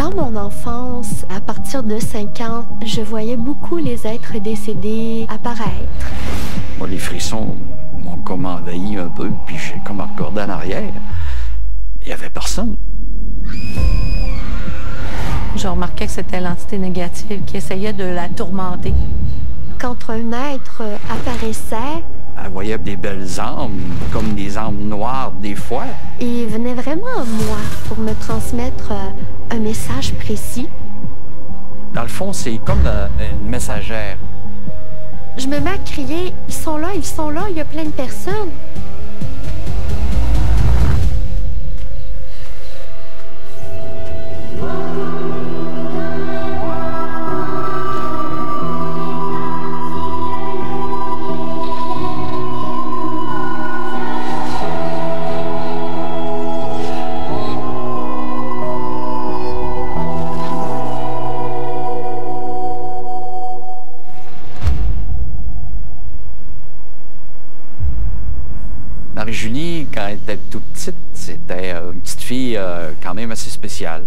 Dans mon enfance, à partir de 5 ans, je voyais beaucoup les êtres décédés apparaître. Moi, les frissons m'ont comme envahi un peu, puis j'ai comme regardé en arrière. Il n'y avait personne. Je remarquais que c'était l'entité négative qui essayait de la tourmenter. Quand un être apparaissait, Elle voyait des belles âmes, comme des âmes noires des fois. il venait vraiment à moi pour me transmettre un message précis. Dans le fond, c'est comme une messagère. Je me mets à crier, ils sont là, il y a plein de personnes. Marie-Julie, quand elle était toute petite, c'était une petite fille quand même assez spéciale.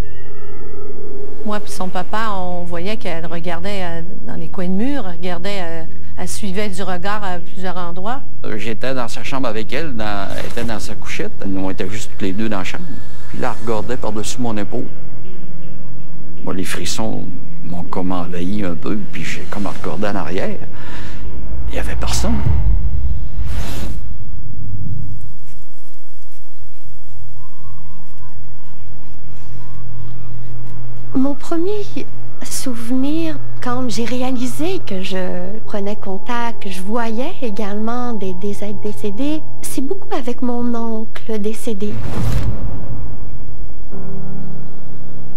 Moi et son papa, on voyait qu'elle regardait dans les coins de mur, elle suivait du regard à plusieurs endroits. J'étais dans sa chambre avec elle, elle était dans sa couchette. Nous, on était juste tous les deux dans la chambre. Puis là, elle regardait par-dessus mon épaule. Moi, les frissons m'ont comme envahi un peu, puis j'ai comme regardé en arrière. Il n'y avait personne. Mon premier souvenir, quand j'ai réalisé que je prenais contact, que je voyais également des êtres décédés, c'est beaucoup avec mon oncle décédé.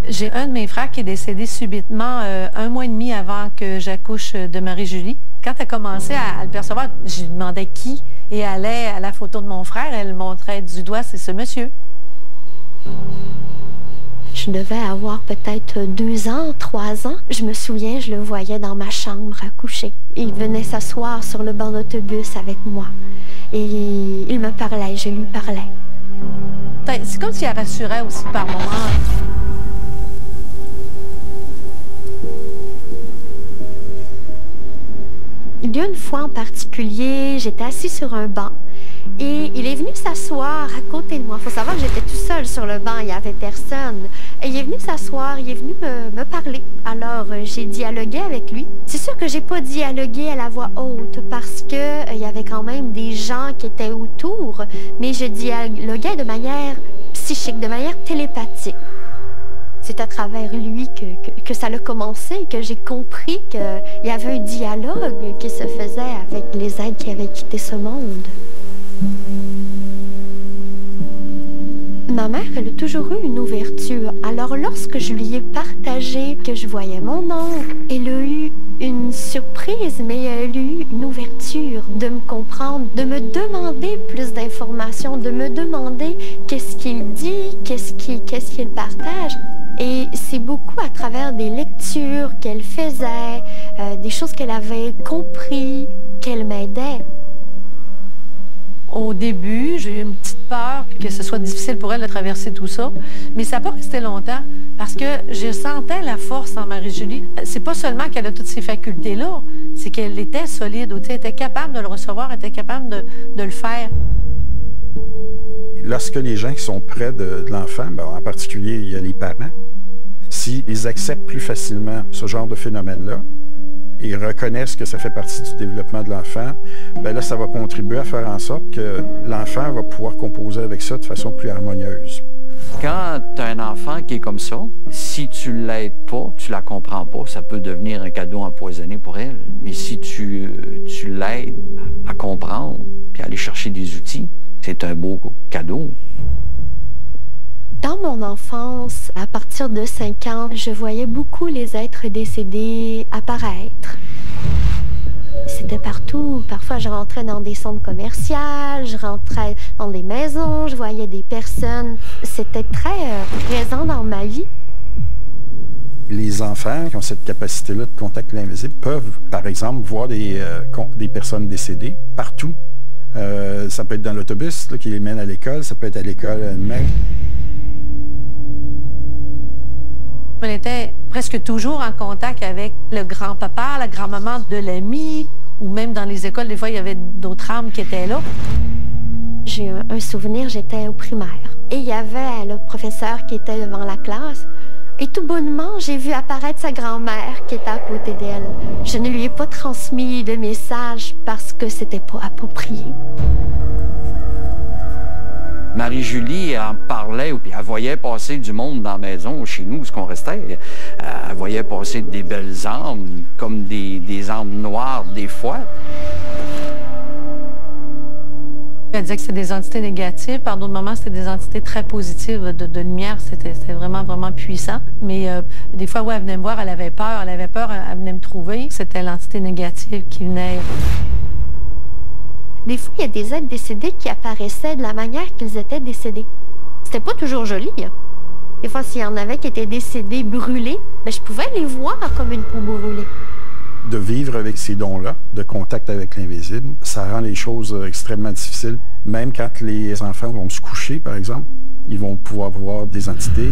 J'ai un de mes frères qui est décédé subitement 1 mois et demi avant que j'accouche de Marie-Julie. Quand elle commençait à le percevoir, je lui demandais qui et elle allait à la photo de mon frère, elle montrait du doigt, c'est ce monsieur. Je devais avoir peut-être 2 ans, 3 ans. Je me souviens, je le voyais dans ma chambre à coucher. Il venait s'asseoir sur le banc d'autobus avec moi. Et il me parlait, je lui parlais. C'est comme s'il rassurait aussi par moments. Il y a une fois en particulier, j'étais assise sur un banc et il est venu s'asseoir à côté de moi. Il faut savoir que j'étais tout seul sur le banc, il n'y avait personne. Et il est venu s'asseoir, il est venu me parler. Alors, j'ai dialogué avec lui. C'est sûr que j'ai pas dialogué à la voix haute parce que il y avait quand même des gens qui étaient autour, mais je dialoguais de manière psychique, de manière télépathique. C'est à travers lui que ça a commencé, que j'ai compris qu'il y avait un dialogue qui se faisait avec les êtres qui avaient quitté ce monde. Ma mère, elle a toujours eu une ouverture. Alors, lorsque je lui ai partagé que je voyais mon oncle, elle a eu une surprise, mais elle a eu une ouverture de me comprendre, de me demander plus d'informations, de me demander qu'est-ce qu'il dit, qu'est-ce qu'il partage. Et c'est beaucoup à travers des lectures qu'elle faisait, des choses qu'elle avait compris, qu'elle m'aidait. Au début, j'ai eu une petite peur que ce soit difficile pour elle de traverser tout ça, mais ça n'a pas resté longtemps parce que je sentais la force en Marie-Julie. C'est pas seulement qu'elle a toutes ces facultés-là, c'est qu'elle était solide, elle était capable de le recevoir, elle était capable de le faire. Lorsque les gens qui sont près de l'enfant, en particulier, il y a les parents, s'ils acceptent plus facilement ce genre de phénomène-là, et reconnaissent que ça fait partie du développement de l'enfant, là, ça va contribuer à faire en sorte que l'enfant va pouvoir composer avec ça de façon plus harmonieuse. Quand tu as un enfant qui est comme ça, si tu ne l'aides pas, tu la comprends pas, ça peut devenir un cadeau empoisonné pour elle. Mais si tu l'aides à comprendre, puis à aller chercher des outils, c'est un beau cadeau. Dans mon enfance, à partir de 5 ans, je voyais beaucoup les êtres décédés apparaître. C'était partout. Parfois, je rentrais dans des centres commerciaux, je rentrais dans des maisons, je voyais des personnes. C'était très présent dans ma vie. Les enfants qui ont cette capacité-là de contact l'invisible peuvent, par exemple, voir des personnes décédées partout. Ça peut être dans l'autobus qui les mène à l'école, ça peut être à l'école elle-même. On était presque toujours en contact avec le grand-papa, la grand-maman de l'ami, ou même dans les écoles, des fois, il y avait d'autres âmes qui étaient là. J'ai un souvenir, j'étais au primaire. Et il y avait le professeur qui était devant la classe. Et tout bonnement, j'ai vu apparaître sa grand-mère qui était à côté d'elle. Je ne lui ai pas transmis de message parce que c'était pas approprié. Marie-Julie en parlait, puis elle voyait passer du monde dans la maison, chez nous, où qu'on restait. Elle voyait passer des belles âmes, comme des âmes noires, des fois. Elle disait que c'était des entités négatives. Par d'autres moments, c'était des entités très positives de lumière. C'était vraiment, vraiment puissant. Mais des fois, ouais, elle venait me voir, elle avait peur, elle venait me trouver. C'était l'entité négative qui venait. Des fois, il y a des êtres décédés qui apparaissaient de la manière qu'ils étaient décédés. C'était pas toujours joli. Des fois, s'il y en avait qui étaient décédés, brûlés, bien, je pouvais les voir comme une peau brûlée. De vivre avec ces dons-là, de contact avec l'invisible, ça rend les choses extrêmement difficiles. Même quand les enfants vont se coucher, par exemple, ils vont pouvoir voir des entités.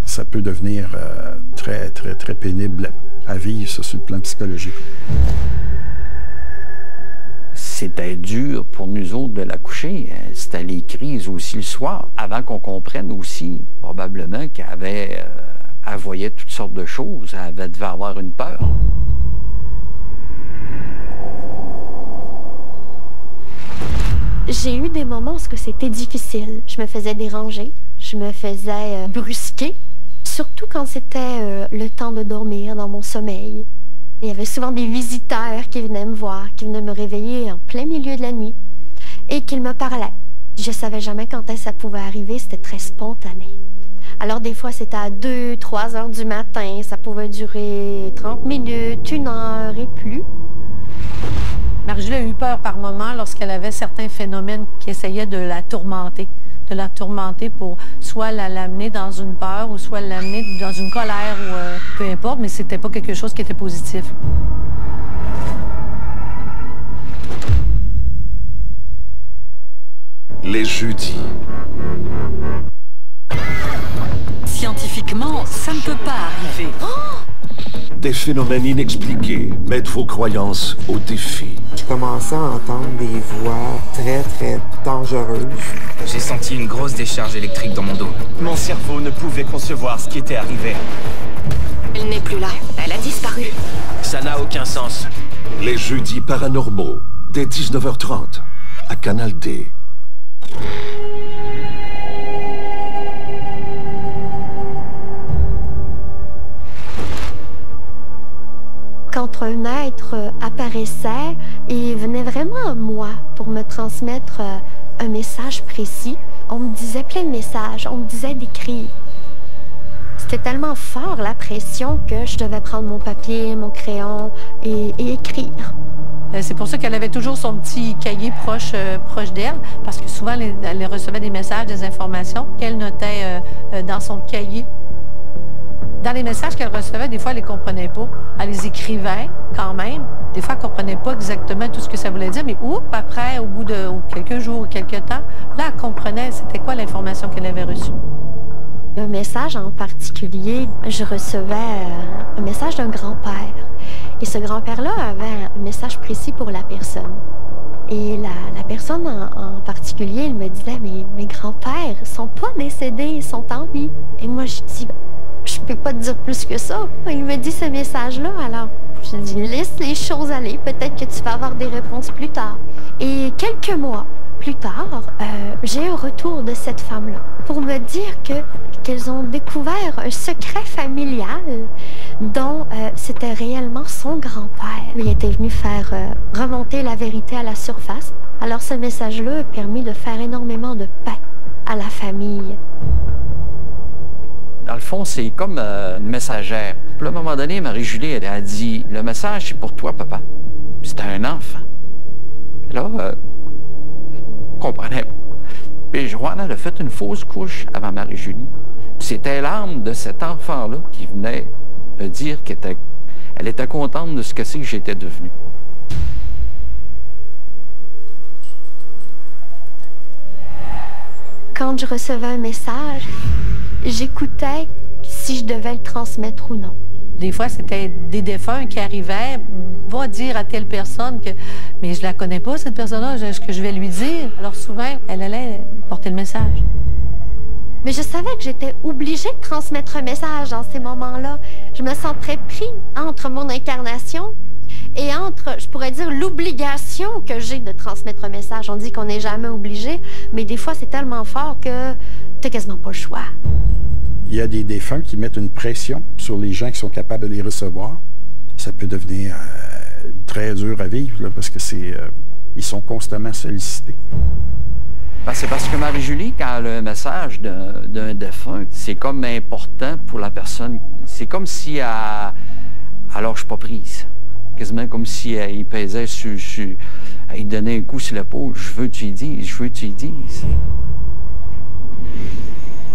Ça peut devenir très, très, très pénible à vivre, ça, sur le plan psychologique. C'était dur pour nous autres de la coucher. C'était les crises aussi le soir, avant qu'on comprenne aussi, probablement, qu'elle voyait toutes sortes de choses. Elle devait avoir une peur. J'ai eu des moments où c'était difficile. Je me faisais déranger, je me faisais brusquer, surtout quand c'était le temps de dormir dans mon sommeil. Il y avait souvent des visiteurs qui venaient me voir, qui venaient me réveiller en plein milieu de la nuit et qui me parlaient. Je ne savais jamais quand ça pouvait arriver, c'était très spontané. Alors des fois, c'était à 2, 3 heures du matin, ça pouvait durer 30 minutes, 1 heure et plus. Marie-Julie a eu peur par moments lorsqu'elle avait certains phénomènes qui essayaient de la tourmenter pour soit l'amener dans une peur ou soit l'amener dans une colère ou peu importe, mais c'était pas quelque chose qui était positif. Les jeudis. Scientifiquement, ça ne peut pas arriver. Des phénomènes inexpliqués mettent vos croyances au défi. Je commençais à entendre des voix très, très dangereuses. J'ai senti une grosse décharge électrique dans mon dos. Mon cerveau ne pouvait concevoir ce qui était arrivé. Elle n'est plus là. Elle a disparu. Ça n'a aucun sens. Les jeudis paranormaux, dès 19h30, à Canal D. Quand un être apparaissait et venait vraiment à moi pour me transmettre un message précis, on me disait plein de messages, on me disait d'écrire. C'était tellement fort la pression que je devais prendre mon papier, mon crayon et écrire. C'est pour ça qu'elle avait toujours son petit cahier proche d'elle, parce que souvent, elle recevait des messages, des informations qu'elle notait dans son cahier. Dans les messages qu'elle recevait, des fois, elle ne les comprenait pas. Elle les écrivait quand même. Des fois, elle ne comprenait pas exactement tout ce que ça voulait dire, mais après, au bout de quelques jours ou quelques temps, là, elle comprenait c'était quoi l'information qu'elle avait reçue. Un message en particulier, je recevais un message d'un grand-père. Et ce grand-père-là avait un message précis pour la personne. Et la personne en particulier, il me disait, mais mes grands-pères ne sont pas décédés, ils sont en vie. Et moi, je dis, je peux pas te dire plus que ça. Il me dit ce message-là, alors je dis, laisse les choses aller, peut-être que tu vas avoir des réponses plus tard. Et quelques mois plus tard, j'ai un retour de cette femme-là pour me dire qu'elles ont découvert un secret familial dont c'était réellement son grand-père. Il était venu faire remonter la vérité à la surface. Alors ce message-là a permis de faire énormément de paix à la famille. Dans le fond, c'est comme une messagère. Puis à un moment donné, Marie-Julie, elle a dit, le message, c'est pour toi, papa. C'était un enfant. Et là, je comprenais pas. Puis Joanne, elle a fait une fausse couche avant Marie-Julie. C'était l'âme de cet enfant-là qui venait dire qu'elle était contente de ce que c'est que j'étais devenu. Quand je recevais un message, j'écoutais si je devais le transmettre ou non. Des fois, c'était des défunts qui arrivaient, va dire à telle personne que « mais je la connais pas, cette personne-là, ce que je vais lui dire ». Alors souvent, elle allait porter le message. Mais je savais que j'étais obligée de transmettre un message dans ces moments-là. Je me sentais pris entre mon incarnation et entre, je pourrais dire, l'obligation que j'ai de transmettre un message. On dit qu'on n'est jamais obligé, mais des fois, c'est tellement fort que t'as quasiment pas le choix. Il y a des défunts qui mettent une pression sur les gens qui sont capables de les recevoir. Ça peut devenir très dur à vivre, là, parce que ils sont constamment sollicités. Ben, c'est parce que Marie-Julie, quand elle a un message d'un défunt, c'est comme important pour la personne. C'est comme si elle lâche pas prise. Quasiment comme si il pesait il donnait un coup sur l'épaule. Je veux que tu y dises, je veux que tu y dises.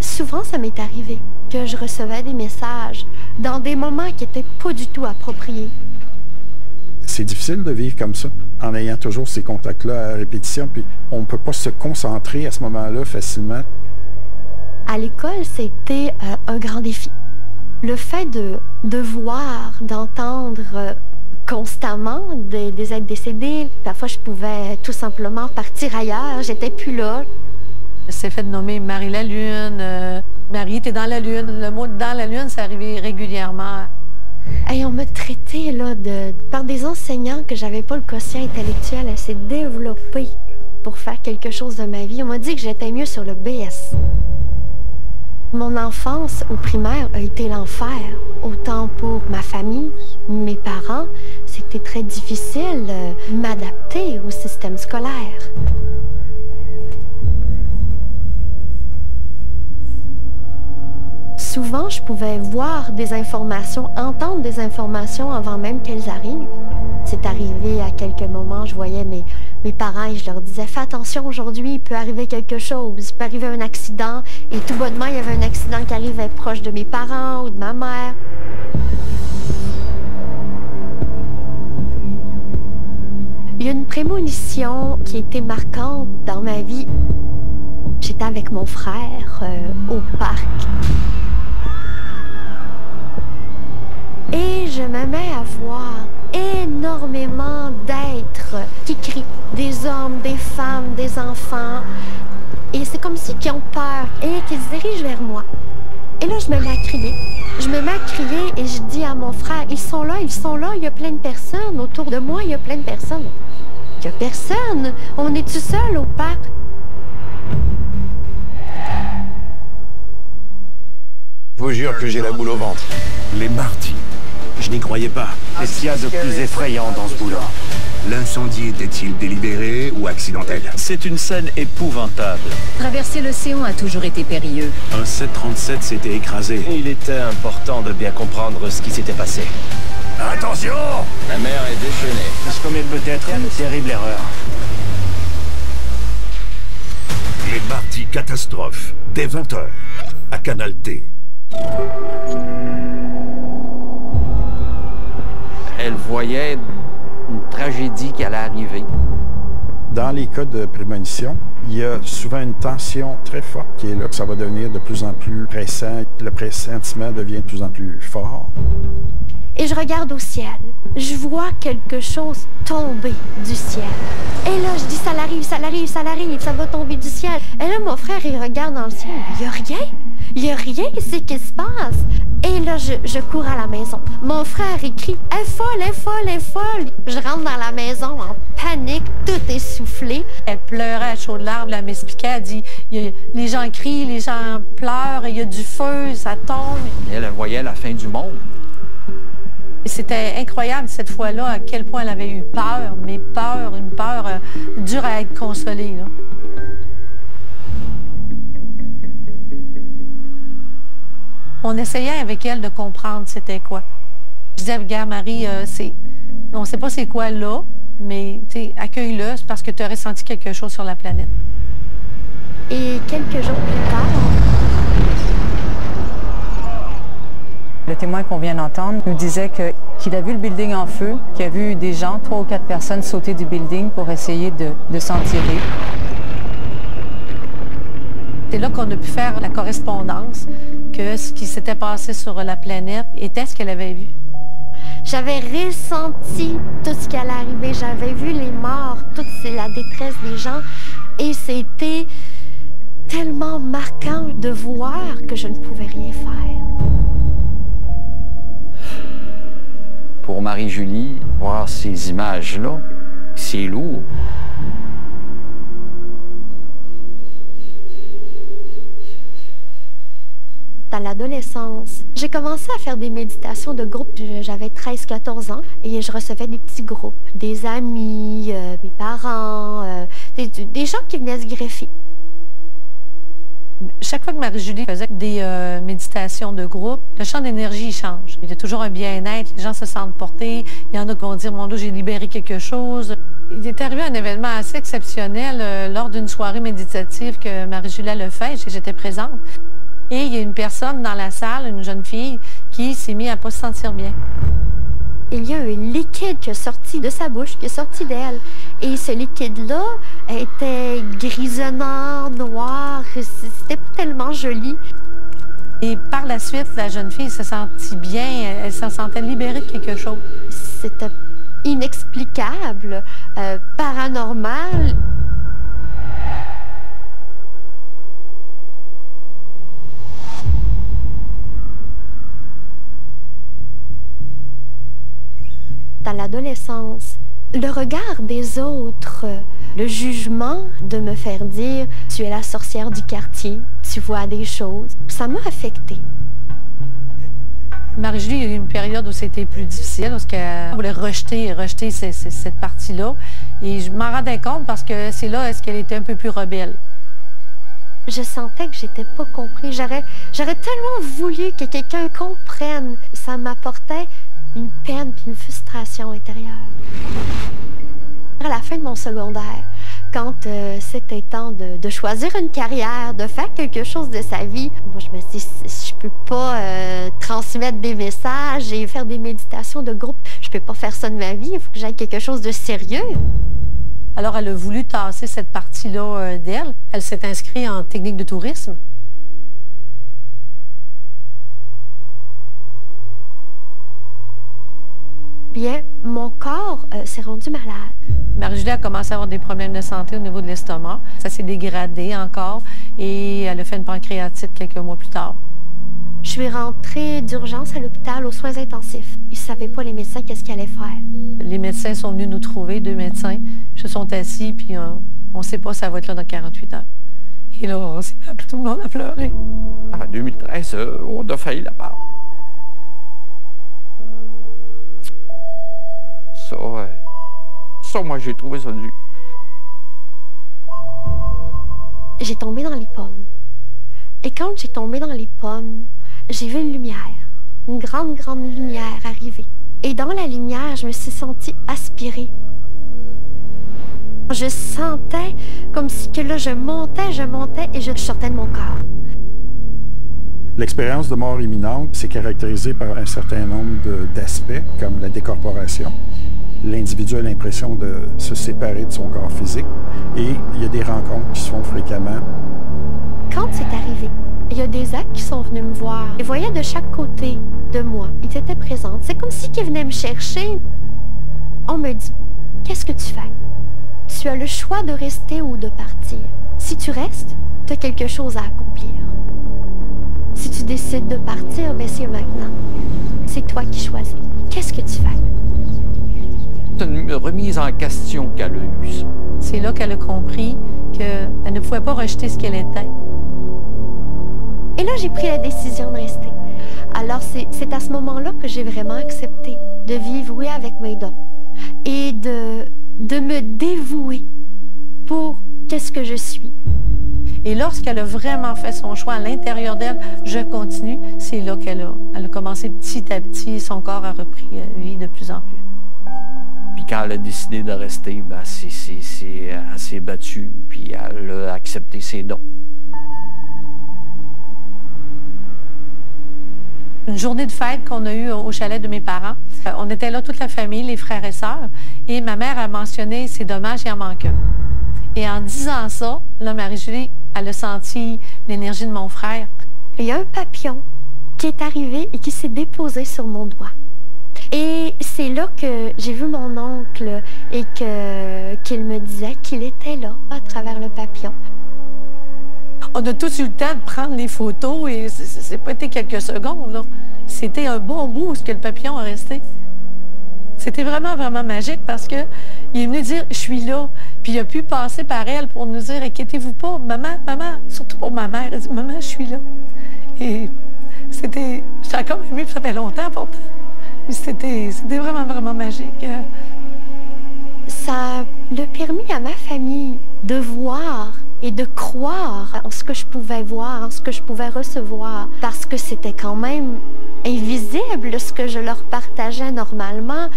Souvent, ça m'est arrivé que je recevais des messages dans des moments qui n'étaient pas du tout appropriés. C'est difficile de vivre comme ça, en ayant toujours ces contacts-là à répétition, puis on ne peut pas se concentrer à ce moment-là facilement. À l'école, c'était un grand défi. Le fait de voir, d'entendre constamment des êtres décédés, parfois je pouvais tout simplement partir ailleurs, j'étais plus là. C'est fait de nommer Marie la Lune, Marie, t'es dans la Lune. Le mot « dans la Lune », ça arrivait régulièrement. Et on m'a traité là, par des enseignants que j'avais pas le quotient intellectuel assez développé pour faire quelque chose de ma vie. On m'a dit que j'étais mieux sur le BS. Mon enfance au primaire a été l'enfer, autant pour ma famille, mes parents. C'était très difficile de m'adapter au système scolaire. Souvent, je pouvais voir des informations, entendre des informations avant même qu'elles arrivent. C'est arrivé à quelques moments, je voyais mes parents et je leur disais « Fais attention aujourd'hui, il peut arriver quelque chose, il peut arriver un accident. » Et tout bonnement, il y avait un accident qui arrivait proche de mes parents ou de ma mère. Il y a une prémonition qui a été marquante dans ma vie. J'étais avec mon frère au parc. Et je me mets à voir énormément d'êtres qui crient, des hommes, des femmes, des enfants. Et c'est comme si ils ont peur et qu'ils se dirigent vers moi. Et là, je me mets à crier. Je me mets à crier et je dis à mon frère, ils sont là, il y a plein de personnes. Autour de moi, il y a plein de personnes. Il n'y a personne. On est tout seul au parc. Je vous jure que j'ai la boule au ventre. Les martyrs. Je n'y croyais pas. Qu'est-ce qu'il y a de plus effrayant dans ce boulot? L'incendie était-il délibéré ou accidentel? C'est une scène épouvantable. Traverser l'océan a toujours été périlleux. Un 737 s'était écrasé. Il était important de bien comprendre ce qui s'était passé. Attention! La mer est déchaînée. Je commets peut-être une terrible erreur. Les mardis catastrophes, dès 20h, à Canal D. Elle voyait une tragédie qui allait arriver. Dans les cas de prémonition, il y a souvent une tension très forte qui est là. Ça va devenir de plus en plus pressant. Le pressentiment devient de plus en plus fort. Et je regarde au ciel. Je vois quelque chose tomber du ciel. Et là, je dis, ça l'arrive, ça va tomber du ciel. Et là, mon frère, il regarde dans le ciel. Il n'y a rien. Il n'y a rien ici qui se passe. Et là, je cours à la maison. Mon frère, il crie, elle est folle, elle est folle, elle est folle. Je rentre dans la maison en panique, tout essoufflé. Elle pleurait à chaudes larmes, elle m'expliquait, elle dit, les gens crient, les gens pleurent, il y a du feu, ça tombe. Elle voyait la fin du monde. C'était incroyable cette fois-là à quel point elle avait eu peur, mais peur, une peur dure à être consolée, là. On essayait avec elle de comprendre c'était quoi. Je disais, regarde Marie, on ne sait pas c'est quoi là, mais accueille-le, c'est parce que tu as ressenti quelque chose sur la planète. Et quelques jours plus tard, le témoin qu'on vient d'entendre nous disait qu'il a vu le building en feu, qu'il a vu des gens, 3 ou 4 personnes sauter du building pour essayer de s'en tirer. C'est là qu'on a pu faire la correspondance. que ce qui s'était passé sur la planète était ce qu'elle avait vu. J'avais ressenti tout ce qui allait arriver. J'avais vu les morts, toute la détresse des gens. Et c'était tellement marquant de voir que je ne pouvais rien faire. Pour Marie-Julie, voir ces images-là, c'est lourd. Dans l'adolescence, j'ai commencé à faire des méditations de groupe. J'avais 13-14 ans et je recevais des petits groupes, des amis, mes parents, des gens qui venaient se greffer. Chaque fois que Marie-Julie faisait des méditations de groupe, le champ d'énergie change. Il y a toujours un bien-être, les gens se sentent portés. Il y en a qui vont dire « Mon Dieu, j'ai libéré quelque chose ». Il est arrivé un événement assez exceptionnel lors d'une soirée méditative que Marie-Julie a fait. J'étais présente. Et il y a une personne dans la salle, une jeune fille, qui s'est mise à ne pas se sentir bien. Il y a un liquide qui est sorti de sa bouche, qui est sorti d'elle. Et ce liquide-là était grisonnant, noir. C'était pas tellement joli. Et par la suite, la jeune fille se sentit bien. Elle se sentait libérée de quelque chose. C'était inexplicable, paranormal. Dans l'adolescence, le regard des autres, le jugement de me faire dire « tu es la sorcière du quartier, tu vois des choses », ça m'a affectée. Marie-Julie, il y a eu une période où c'était plus difficile, parce qu'elle voulait rejeter cette partie-là. Et je m'en rendais compte parce que c'est là est-ce qu'elle était un peu plus rebelle. Je sentais que j'étais pas comprise. J'aurais tellement voulu que quelqu'un comprenne. Ça m'apportait une peine puis une frustration intérieure. À la fin de mon secondaire, quand c'était temps de choisir une carrière, de faire quelque chose de sa vie, moi je me suis dit, je peux pas transmettre des messages et faire des méditations de groupe. Je peux pas faire ça de ma vie, il faut que j'aille quelque chose de sérieux. Alors elle a voulu tasser cette partie-là d'elle. Elle s'est inscrite en technique de tourisme. Bien, mon corps s'est rendu malade. Marie-Julie a commencé à avoir des problèmes de santé au niveau de l'estomac. Ça s'est dégradé encore et elle a fait une pancréatite quelques mois plus tard. Je suis rentrée d'urgence à l'hôpital aux soins intensifs. Ils ne savaient pas, les médecins, qu'est-ce qu'ils allaient faire. Les médecins sont venus nous trouver, 2 médecins. Ils se sont assis, puis on ne sait pas si ça va être là dans 48 heures. Et là, on s'est mis tout le monde à pleurer. En 2013, on a failli la part. Ça, moi, j'ai trouvé ça dur. J'ai tombé dans les pommes. Et quand j'ai tombé dans les pommes, j'ai vu une lumière, une grande, grande lumière arriver. Et dans la lumière, je me suis sentie aspirée. Je sentais comme si que là, je montais et je sortais de mon corps. L'expérience de mort imminente s'est caractérisée par un certain nombre d'aspects, comme la décorporation. L'individu a l'impression de se séparer de son corps physique et il y a des rencontres qui se font fréquemment. Quand c'est arrivé, il y a des êtres qui sont venus me voir. Ils voyaient de chaque côté de moi. Ils étaient présents. C'est comme si ils venaient me chercher. On me dit, qu'est-ce que tu fais? Tu as le choix de rester ou de partir. Si tu restes, tu as quelque chose à accomplir. Si tu décides de partir, ben c'est maintenant. C'est toi qui choisis. Qu'est-ce que tu fais? C'est une remise en question qu'elle a eue. C'est là qu'elle a compris qu'elle ne pouvait pas rejeter ce qu'elle était. Et là, j'ai pris la décision de rester. Alors, c'est à ce moment-là que j'ai vraiment accepté de vivre, oui, avec mes dons et de me dévouer pour qu'est-ce que je suis. Et lorsqu'elle a vraiment fait son choix à l'intérieur d'elle, je continue, c'est là qu'elle a commencé petit à petit, son corps a repris vie de plus en plus. Puis quand elle a décidé de rester, ben elle s'est battue, puis elle a accepté ses dons. Une journée de fête qu'on a eue au chalet de mes parents. On était là toute la famille, les frères et sœurs, et ma mère a mentionné c'est dommage, il en manque un. Et en disant ça, là, Marie-Julie, elle a senti l'énergie de mon frère. il y a un papillon qui est arrivé et qui s'est déposé sur mon doigt. Et c'est là que j'ai vu mon oncle et qu'il me disait qu'il était là à travers le papillon. On a tous eu le temps de prendre les photos et c'est pas été quelques secondes, là. C'était un bon bout où le papillon est resté. C'était vraiment, vraiment magique parce qu'il est venu dire « je suis là ». Puis il a pu passer par elle pour nous dire « inquiétez-vous pas, maman, maman », surtout pour ma mère, elle dit « maman, je suis là ». Et j'étais encore émue, ça fait longtemps pourtant. Mais c'était vraiment, vraiment magique. Ça l'a permis à ma famille de voir et de croire en ce que je pouvais voir, en ce que je pouvais recevoir, parce que c'était quand même invisible ce que je leur partageais normalement.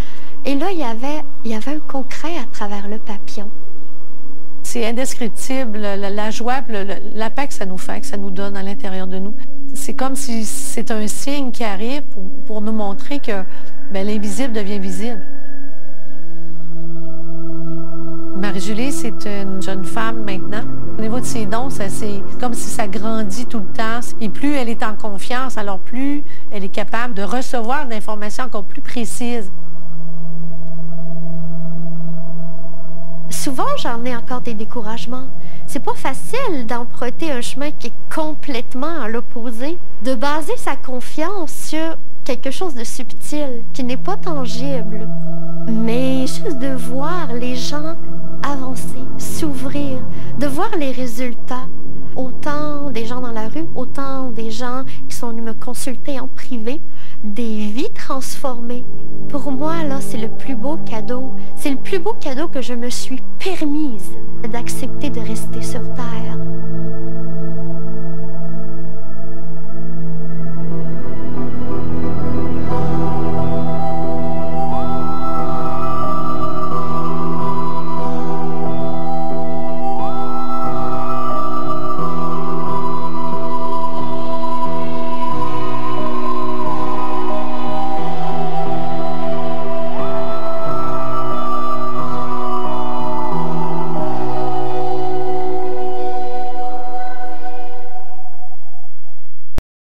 Et là, il y avait un concret à travers le papillon. C'est indescriptible, la joie, la paix que ça nous fait, que ça nous donne à l'intérieur de nous. C'est comme si c'est un signe qui arrive pour nous montrer que l'invisible devient visible. Marie-Julie, c'est une jeune femme maintenant. Au niveau de ses dons, c'est comme si ça grandit tout le temps. Et plus elle est en confiance, alors plus elle est capable de recevoir de l'information encore plus précise. Souvent, j'en ai encore des découragements. C'est pas facile d'emprunter un chemin qui est complètement à l'opposé, de baser sa confiance sur quelque chose de subtil, qui n'est pas tangible, mais juste de voir les gens avancer, s'ouvrir, de voir les résultats, autant des gens dans la rue, autant des gens qui sont venus me consulter en privé, des vies transformées. Pour moi, là, c'est le plus beau cadeau. C'est le plus beau cadeau que je me suis permise d'accepter de rester sur Terre.